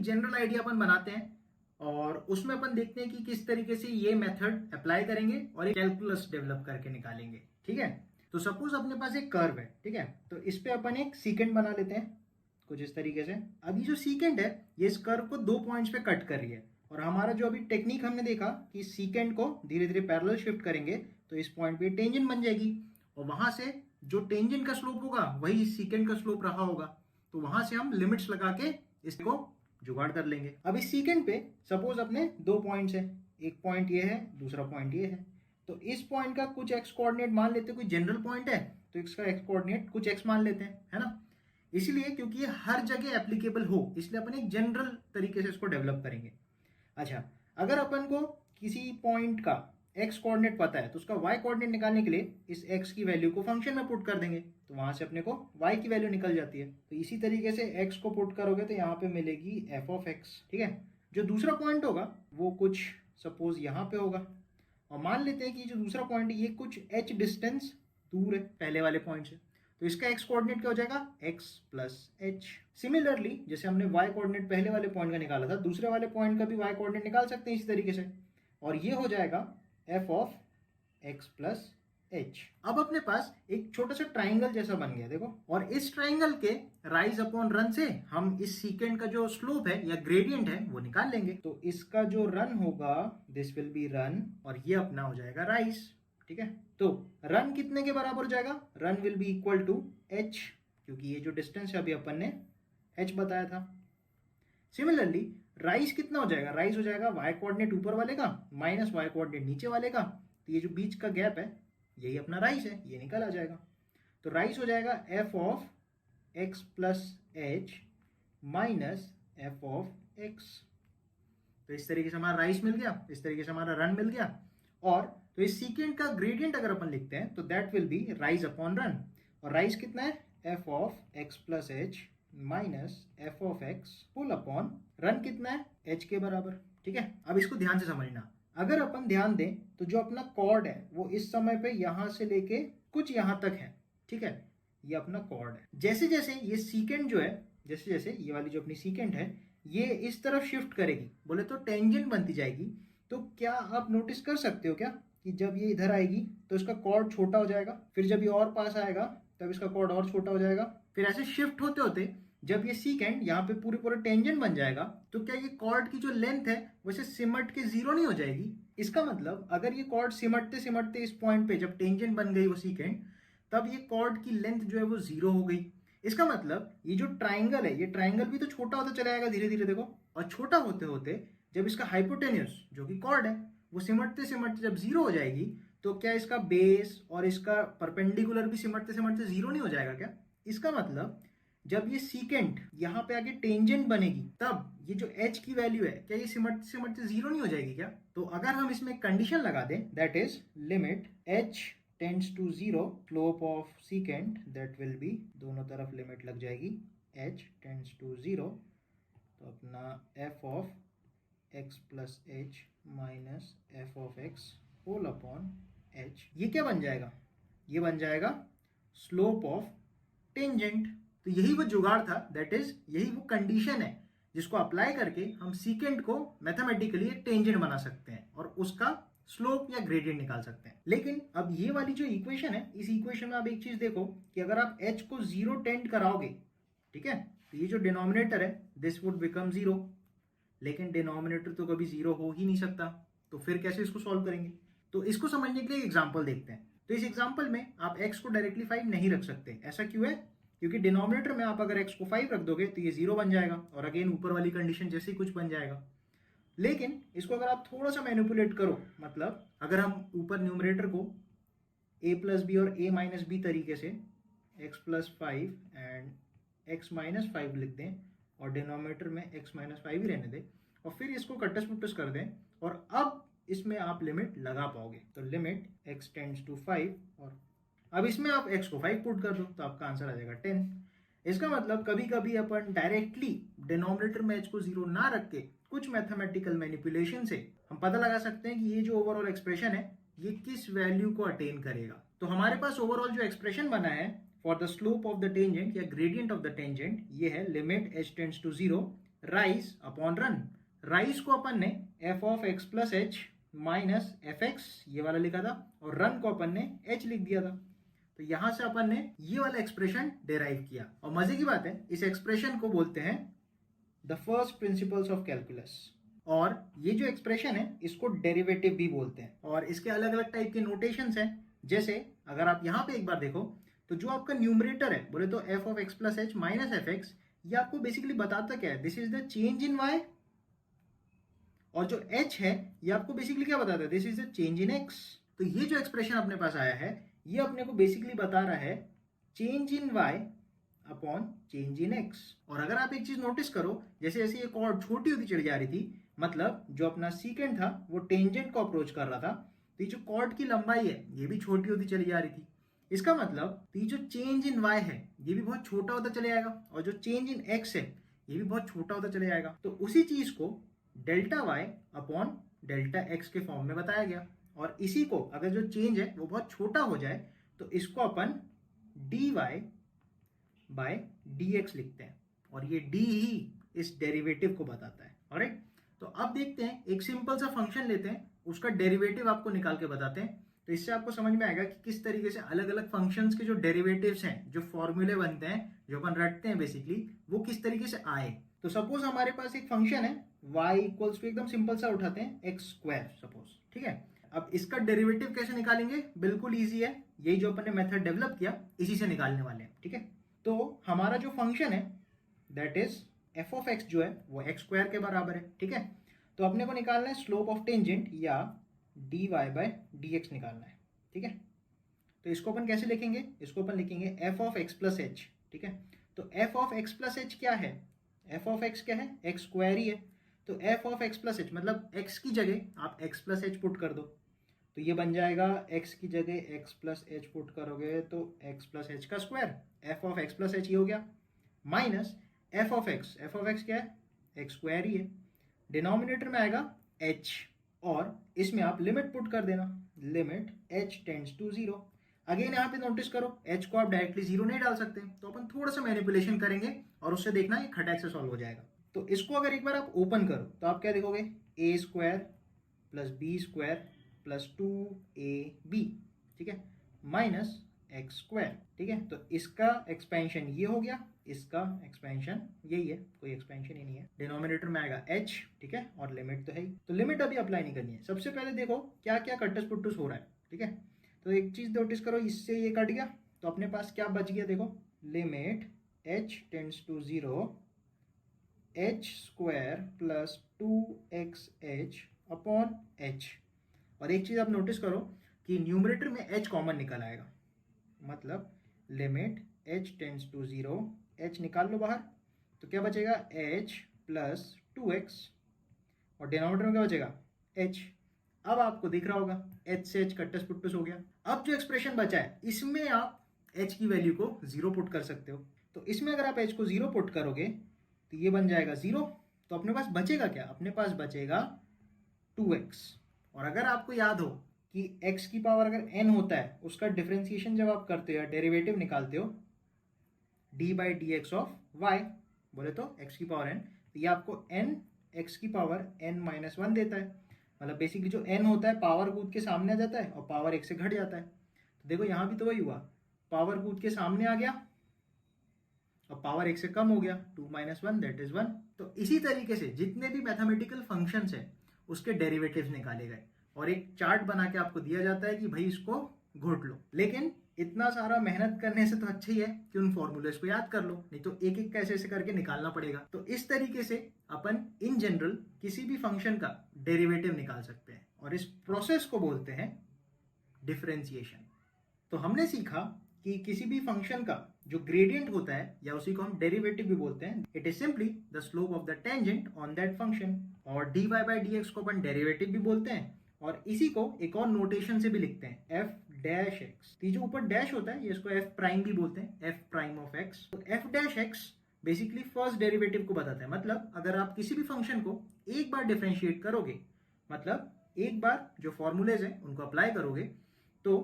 General idea अपन बनाते हैं और उसमें अपन देखते हैं कि किस तरीके से ये मेथड अप्लाई करेंगे और एक कैलकुलस डेवलप करके निकालेंगे। ठीक है, तो सपोज अपने पास एक कर्व है, ठीक है, तो इस पे अपन एक सीकेंट बना लेते हैं कुछ इस तरीके से। अब ये जो सीकेंट है ये इस कर्व को 2 पॉइंट्स पे कट कर रही है और हमारा जो अभी टेक्निक हमने देखा कि सीकेंट को धीरे धीरे पैरेलल शिफ्ट करेंगे तो इस पॉइंट पे टेंजेंट बन जाएगी और वहां से जो टेंजेंट का स्लोप होगा वही इस सीकेंट का स्लोप रहा होगा, तो वहां से हम लिमिट्स लगा के इसको जुगाड़ कर लेंगे। अब इस सीकेंट पे सपोज अपने 2 पॉइंट्स है, एक पॉइंट ये है, दूसरा पॉइंट ये है, तो इस पॉइंट का कुछ एक्स कोऑर्डिनेट मान लेते हैं, कोई जनरल पॉइंट है तो इसका एक्स कोऑर्डिनेट कुछ एक्स मान लेते हैं, है ना। इसलिए क्योंकि ये हर जगह एप्लीकेबल हो इसलिए अपन एक जनरल तरीके से इसको डेवलप करेंगे। अच्छा, अगर अपन को किसी पॉइंट का एक्स कोऑर्डिनेट पता है तो उसका वाई कोऑर्डिनेट निकालने के लिए इस एक्स की वैल्यू को फंक्शन में पुट कर देंगे तो वहां से अपने को वाई की वैल्यू निकल जाती है। तो इसी तरीके से एक्स को पुट करोगे तो यहाँ पे मिलेगी एफ ऑफ एक्स। ठीक है, जो दूसरा पॉइंट होगा वो कुछ सपोज यहाँ पे होगा और मान लेते हैं कि जो दूसरा पॉइंट है ये कुछ एच डिस्टेंस दूर है पहले वाले पॉइंट से, तो इसका एक्स कोऑर्डिनेट क्या हो जाएगा, x प्लस एच। सिमिलरली जैसे हमने y कोऑर्डिनेट पहले वाले पॉइंट का निकाला था दूसरे वाले पॉइंट का भी y कोऑर्डिनेट निकाल सकते हैं इसी तरीके से और ये हो जाएगा f of x plus H. अब अपने पास एक छोटा सा ट्राइंगल जैसा बन गया देखो, और इस ट्राइंगल के राइज अपॉन रन से हम इस सीकेंट का जो स्लोप है या ग्रेडियंट है वो निकाल लेंगे। तो इसका जो रन होगा दिस विल बी रन और ये अपना हो जाएगा राइज। ठीक है, तो रन कितने के बराबर हो जाएगा, run will be equal to h, क्योंकि ये जो डिस्टेंस है अभी अपन ने एच बताया था। सिमिलरली राइज कितना हो जाएगा, राइज हो जाएगा वाई कोऑर्डिनेट ऊपर वाले का माइनस वाई कोऑर्डिनेट नीचे वाले का, तो ये जो बीच का गैप है यही अपना राइज है, ये निकल आ जाएगा। तो राइज हो जाएगा F of x plus h minus f of x. तो इस तरीके से हमारा राइज मिल गया, इस तरीके से हमारा रन मिल गया। और तो इस सीकेंट का ग्रेडियंट अगर अपन लिखते हैं तो that will B rise upon run, और राइज कितना है F of x plus h minus f of x full upon run कितना है एच के बराबर। ठीक है, अब इसको ध्यान से समझना, अगर अपन ध्यान दें तो जो अपना कॉर्ड है वो इस समय पे यहां से लेके कुछ यहां तक है। ठीक है, ये अपना कॉर्ड है। जैसे जैसे ये सीकेंट जो है, जैसे जैसे ये वाली जो अपनी सीकेंट है ये इस तरफ शिफ्ट करेगी, बोले तो टेंजेंट बनती जाएगी, तो क्या आप नोटिस कर सकते हो क्या कि जब ये इधर आएगी तो इसका कॉर्ड छोटा हो जाएगा, फिर जब ये और पास आएगा तब इसका कॉर्ड और छोटा हो जाएगा, फिर ऐसे शिफ्ट होते होते जब ये सीकेंट यहाँ पे पूरे पूरे टेंजेंट बन जाएगा तो क्या ये कॉर्ड की जो लेंथ है वैसे सिमट के जीरो नहीं हो जाएगी। इसका मतलब अगर ये कॉर्ड सिमटते सिमटते इस पॉइंट पे जब टेंजेंट बन गई वो सीकेंट, तब ये कॉर्ड की लेंथ जो है वो जीरो हो गई। इसका मतलब ये जो ट्राइंगल है ये ट्राइंगल भी तो छोटा होता चला जाएगा धीरे धीरे देखो, और छोटा होते होते जब इसका हाइपोटेन्यूस जो कि कॉर्ड है वो सिमटते सिमटते जब जीरो हो जाएगी तो क्या इसका बेस और इसका परपेंडिकुलर भी सिमटते सिमटते जीरो नहीं हो जाएगा क्या। इसका मतलब जब ये सीकेंट यहाँ पे आके टेंजेंट बनेगी तब ये जो h की वैल्यू है क्या ये सिमटते सिमटते जीरो नहीं हो जाएगी क्या। तो अगर हम इसमें कंडीशन लगा दें that is limit h tends to zero slope of secant that will be, दोनों तरफ लिमिट लग जाएगी h टेंड्स टू जीरो, तो अपना f of x plus h minus f of x whole upon h, ये क्या बन जाएगा, ये बन जाएगा स्लोप ऑफ टेंजेंट। तो यही वो जुगाड़ था, दैट इज यही वो कंडीशन है जिसको अप्लाई करके हम सीकेंट को मैथमेटिकली टेंजेंट बना सकते हैं और उसका स्लोप या ग्रेडियंट निकाल सकते हैं। लेकिन अब ये वाली जो इक्वेशन है इस इक्वेशन में आप एक चीज देखो कि अगर आप h को जीरो टेंड कराओगे, ठीक है, तो ये जो डिनोमिनेटर है दिस वुड बिकम जीरो, लेकिन डिनोमिनेटर तो कभी जीरो हो ही नहीं सकता, तो फिर कैसे इसको सॉल्व करेंगे। तो इसको समझने के लिए एग्जांपल देखते हैं। तो इस एग्जांपल में आप x को डायरेक्टली 5 नहीं रख सकते, ऐसा क्यों है, क्योंकि डिनोमिनेटर में आप अगर x को 5 रख दोगे तो ये 0 बन जाएगा और अगेन ऊपर वाली कंडीशन जैसे ही कुछ बन जाएगा। लेकिन इसको अगर आप थोड़ा सा मैनिपुलेट करो, मतलब अगर हम ऊपर न्यूमरेटर को a प्लस बी और a माइनस बी तरीके से x plus 5 and x minus 5 लिख दें और डिनोमिनेटर में x माइनस 5 ही रहने दें और फिर इसको कटस पुटस कर दें और अब इसमें आप लिमिट लगा पाओगे, तो लिमिट x टेंड्स टू 5 और अब इसमें आप x को 5 पुट कर दो तो आपका आंसर आ जाएगा 10। इसका मतलब कभी कभी अपन डायरेक्टली डिनोमिनेटर में h को जीरो ना रख के कुछ मैथमेटिकल मैनिपुलेशन से हम पता लगा सकते हैं कि ये जो ओवरऑल एक्सप्रेशन है ये किस वैल्यू को अटेन करेगा। तो हमारे पास ओवरऑल जो एक्सप्रेशन बना है for the slope of the tangent या ग्रेडियंट ऑफ द टेंजेंट ये है limit h tends to zero rise upon run. Rise को अपन ने f of x plus h minus f x ये वाला लिखा था, और रन को अपन ने एच लिख दिया था। तो यहां से अपन ने ये वाला एक्सप्रेशन डेराइव किया। और मजे की बात है, इस एक्सप्रेशन को बोलते हैं the first principles of calculus. और ये जो एक्सप्रेशन है इसको डेरिवेटिव भी बोलते हैं, और इसके अलग अलग टाइप के नोटेशंस हैं। जैसे अगर आप यहाँ पे एक बार देखो तो जो आपका न्यूमरेटर है बोले तो f of x plus h minus f x, ये आपको बेसिकली बताता क्या है, this is the change in y. और जो h है ये आपको बेसिकली क्या बताता है, this is the change in x। तो ये जो एक्सप्रेशन अपने पास आया है ये अपने को बेसिकली बता रहा है change in y upon change in x। और अगर आप एक चीज नोटिस करो, जैसे जैसे ये कॉर्ड छोटी होती चली जा रही थी, मतलब जो अपना सीकेंड था वो टेंजेंट को अप्रोच कर रहा था, तो ये जो कॉर्ड की लंबाई है ये भी छोटी होती चली जा रही थी। इसका मतलब ये जो चेंज इन y है ये भी बहुत छोटा होता चले जाएगा, और जो चेंज इन x है ये भी बहुत छोटा होता चले जाएगा। तो उसी चीज को delta y upon delta x के फॉर्म में बताया गया। और इसी को अगर जो चेंज है वो बहुत छोटा हो जाए तो इसको अपन dy बाय dx लिखते हैं, और ये d ही इस डेरिवेटिव को बताता है। ऑलराइट, तो अब देखते हैं एक सिंपल सा फंक्शन लेते हैं, उसका डेरिवेटिव आपको निकाल के बताते हैं। तो इससे आपको समझ में आएगा कि किस तरीके से अलग अलग फंक्शंस के जो डेरिवेटिव्स हैं, जो फॉर्मूले बनते हैं, जो अपन रटते हैं बेसिकली, वो किस तरीके से आए। तो सपोज हमारे पास एक फंक्शन है y इक्वल्स टू, एकदम सिंपल सा उठाते हैं, एक्स स्क्वायर सपोज, ठीक है। अब इसका डेरिवेटिव कैसे निकालेंगे, बिल्कुल इजी है, यही जो अपन ने मेथड डेवलप किया इसी से निकालने वाले हैं, ठीक है। तो हमारा जो फंक्शन है that is F of x जो है वो एक्स स्क्वायर के बराबर है, ठीक है। तो अपने को निकालना है स्लोप ऑफ टेंजेंट या dy बाय dx निकालना है, ठीक है। तो इसको अपन कैसे लिखेंगे, इसको अपन लिखेंगे F of x plus H, ठीक है। तो f of x plus H क्या है, एफ ऑफ एक्स क्या है, एक्स स्क्वायर ही है। तो f of x plus H मतलब एक्स की जगह आप एक्स प्लस एच पुट कर दो, तो ये बन जाएगा एक्स की जगह एक्स प्लस एच पुट करोगे तो एक्स प्लस एच का square, F of x plus H ये हो गया, माइनस एफ ऑफ एक्स क्या है, एक्स स्क्वायर ही है। डिनोमिनेटर में आएगा h, और इसमें आप लिमिट पुट कर देना, limit h tends to 0। Again यहाँ पे नोटिस करो h को आप डायरेक्टली 0 नहीं डाल सकते, तो अपन थोड़ा सा मैनिपुलेशन करेंगे और उससे देखना ये खटाक से सॉल्व हो जाएगा। तो इसको अगर एक बार आप ओपन करो तो आप क्या देखोगे, a square plus b square plus 2ab, ठीक है, माइनस एक्स स्क्वायर, ठीक है। तो इसका एक्सपेंशन ये हो गया, इसका एक्सपेंशन यही है, कोई एक्सपेंशन ही नहीं है। डिनोमिनेटर में आएगा h, ठीक है, और लिमिट तो है ही, तो लिमिट अभी अप्लाई नहीं करनी है। सबसे पहले देखो क्या क्या कट्टस पुट्टस हो रहा है, ठीक है। तो एक चीज नोटिस करो, इससे ये कट गया तो अपने पास क्या बच गया, देखो limit h tends to 0 h square plus 2xh upon h। और एक चीज आप नोटिस करो कि न्यूमरेटर में h कॉमन निकल आएगा, मतलब limit h tends to 0, h निकाल लो बाहर तो क्या बचेगा, h प्लस 2x, और डिनोमिनेटर में क्या बचेगा, h। अब आपको दिख रहा होगा h से h कट्टस पुट्टस हो गया। अब जो एक्सप्रेशन बचा है इसमें आप h की वैल्यू को 0 पुट कर सकते हो। तो इसमें अगर आप h को 0 पुट करोगे तो ये बन जाएगा 0, तो अपने पास बचेगा क्या, अपने पास बचेगा 2x। और अगर आपको याद हो कि x की पावर अगर n होता है उसका डिफरेंशिएशन जब आप करते हो, डेरिवेटिव निकालते हो d by d x of y, बोले तो x की पावर n, तो ये आपको n x की पावर n माइनस 1 देता है। मतलब बेसिकली जो n होता है पावर कूद के सामने आ जाता है और पावर 1 से घट जाता है। तो देखो यहाँ भी तो वही हुआ, पावर कूद के सामने आ गया और पावर 1 से कम हो गया, 2 माइनस 1 दैट इज 1। तो इसी तरीके से जितने भी मैथमेटिकल फंक्शंस हैं उसके डेरिवेटिव्स निकाले गए, और एक चार्ट बना के आपको दिया जाता है कि भाई इसको घोट लो। लेकिन इतना सारा मेहनत करने से तो अच्छा ही है कि उन फॉर्मूलेस को याद कर लो, नहीं तो एक एक कैसे ऐसे करके निकालना पड़ेगा। तो इस तरीके से अपन इन जनरल किसी भी फंक्शन का डेरिवेटिव निकाल सकते हैं, और इस प्रोसेस को बोलते हैं डिफरेंशिएशन। तो हमने सीखा कि किसी भी फंक्शन का जो ग्रेडियंट होता है या उसी को हम डेरिवेटिव भी बोलते हैं, it is simply the slope of the tangent on that function. और dy बाई dx को अपन डेरिवेटिव भी बोलते हैं, और इसी को एक और नोटेशन से भी लिखते हैं f डैश x। तो जो ऊपर डैश होता है ये इसको f प्राइम भी बोलते हैं, f प्राइम ऑफ x। तो f dash x basically first derivative को बताता है। मतलब अगर आप किसी भी फंक्शन को एक बार डिफरेंशिएट करोगे, मतलब एक बार जो फॉर्मूलेज हैं उनको अप्लाई करोगे तो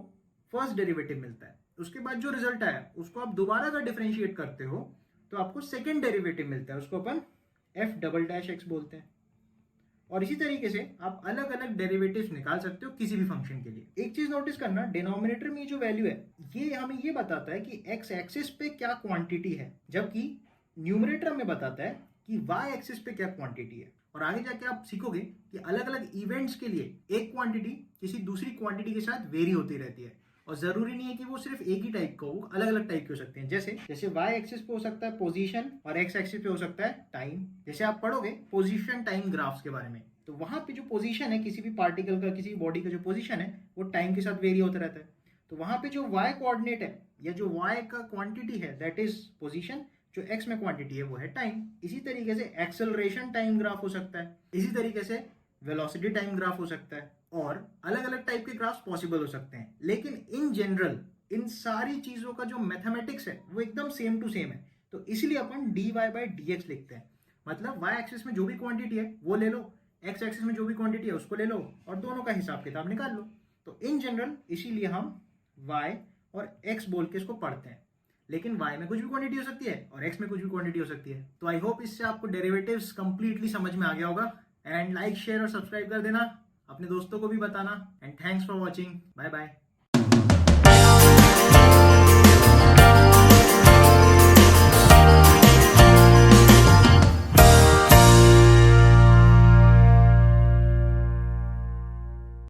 फर्स्ट डेरिवेटिव मिलता है। उसके बाद जो रिजल्ट आया उसको आप दोबारा अगर डिफरेंशिएट करते हो तो आपको सेकेंड डेरिवेटिव मिलता है, उसको अपन एफ डबल डैश एक्स बोलते हैं। और इसी तरीके से आप अलग अलग डेरिवेटिव्स निकाल सकते हो किसी भी फंक्शन के लिए। एक चीज नोटिस करना, डिनोमिनेटर में जो वैल्यू है ये हमें ये बताता है कि एक्स एक्सिस पे क्या क्वांटिटी है, जबकि न्यूमरेटर में बताता है कि वाई एक्सिस पे क्या क्वांटिटी है। और आगे जाके आप सीखोगे कि अलग अलग इवेंट्स के लिए एक क्वांटिटी किसी दूसरी क्वांटिटी के साथ वेरी होती रहती है, और जरूरी नहीं है कि वो सिर्फ एक ही टाइप का हो, अलग अलग टाइप के हो सकते हैं। जैसे वाई एक्सिस पे हो सकता है पोजीशन और एक्स एक्सिस पे हो सकता है टाइम। जैसे आप पढ़ोगे पोजीशन टाइम ग्राफ्स के बारे में, तो वहां पे जो पोजीशन है किसी भी पार्टिकल का, किसी बॉडी का जो पोजीशन है वो टाइम के साथ वेरी होता रहता है। तो वहां पे जो वाई कोऑर्डिनेट है या जो वाई का क्वांटिटी है दैट इज पोजीशन, जो एक्स में क्वांटिटी है वो है टाइम। इसी तरीके से एक्सेलरेशन टाइम ग्राफ हो सकता है, इसी तरीके से वेलोसिटी टाइम ग्राफ हो सकता है, और अलग अलग टाइप के ग्राफ्स पॉसिबल हो सकते हैं। लेकिन इन जनरल इन सारी चीजों का जो मैथमेटिक्स है वो एकदम सेम टू सेम है। तो इसलिए अपन d y by d x लिखते हैं। मतलब वाई एक्सिस में जो भी क्वांटिटी है वो ले लो, एक्स एक्सिस में जो भी क्वांटिटी है उसको ले लो, और दोनों का हिसाब किताब निकाल लो। तो इन जनरल इसीलिए हम वाई और एक्स बोल के इसको पढ़ते हैं। लेकिन y में कुछ भी क्वांटिटी हो सकती है और x में कुछ भी क्वांटिटी हो सकती है। तो आई होप इससे आपको डेरिवेटिव्स कंप्लीटली समझ में आ गया होगा। एंड लाइक शेयर और सब्सक्राइब कर देना, अपने दोस्तों को भी बताना। And thanks for watching, bye bye.